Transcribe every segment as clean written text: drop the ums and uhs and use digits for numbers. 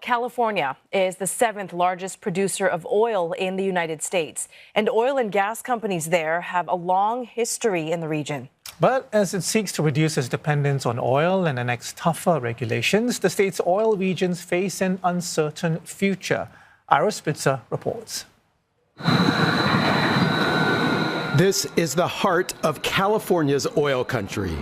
California is the 7th largest producer of oil in the United States, and oil and gas companies there have a long history in the region. But as it seeks to reduce its dependence on oil and enact tougher regulations, the state's oil regions face an uncertain future. Spitzer reports. This is the heart of California's oil country.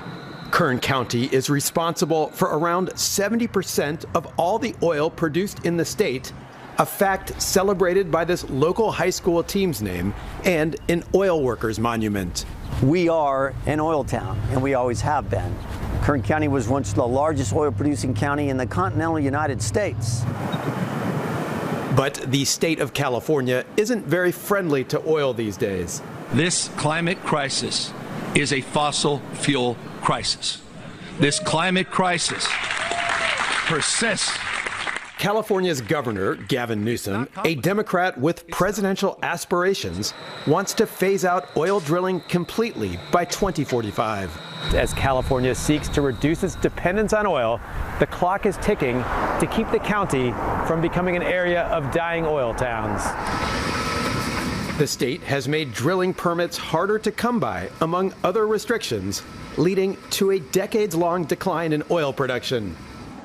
Kern County is responsible for around 70% of all the oil produced in the state, a fact celebrated by this local high school team's name and an oil workers monument. We are an oil town, and we always have been. Kern County was once the largest oil-producing county in the continental United States. But the state of California isn't very friendly to oil these days. This climate crisis is a fossil fuel crisis. This climate crisis persists. California's governor, Gavin Newsom, a Democrat with presidential aspirations, wants to phase out oil drilling completely by 2045. As California seeks to reduce its dependence on oil, the clock is ticking to keep the county from becoming an area of dying oil towns. The state has made drilling permits harder to come by, among other restrictions, leading to a decades-long decline in oil production.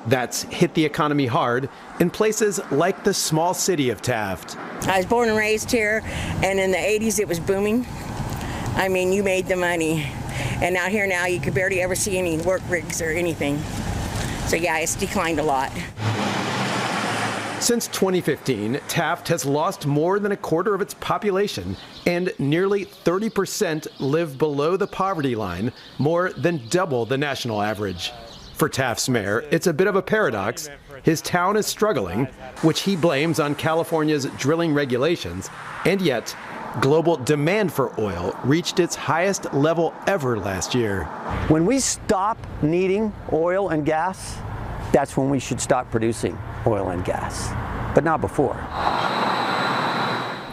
That's hit the economy hard in places like the small city of Taft. I was born and raised here, and in the 80s it was booming. I mean, you made the money. And out here now you could barely ever see any work rigs or anything. So yeah, it's declined a lot. Since 2015, Taft has lost more than a quarter of its population, and nearly 30% live below the poverty line, more than double the national average. For Taft's mayor, it's a bit of a paradox. His town is struggling, which he blames on California's drilling regulations, and yet global demand for oil reached its highest level ever last year. When we stop needing oil and gas, that's when we should stop producing oil and gas, but not before.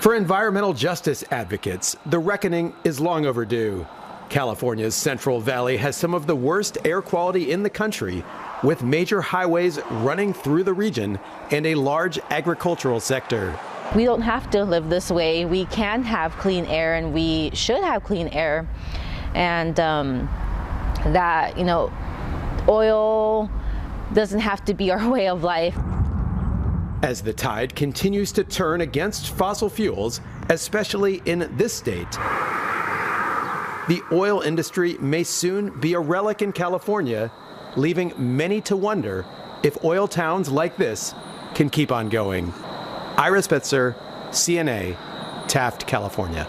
For environmental justice advocates, the reckoning is long overdue. California's Central Valley has some of the worst air quality in the country, with major highways running through the region and a large agricultural sector. We don't have to live this way. We can have clean air, and we should have clean air. And that, oil doesn't have to be our way of life. As the tide continues to turn against fossil fuels, especially in this state, the oil industry may soon be a relic in California, leaving many to wonder if oil towns like this can keep on going. Spitzer, CNA, Taft, California.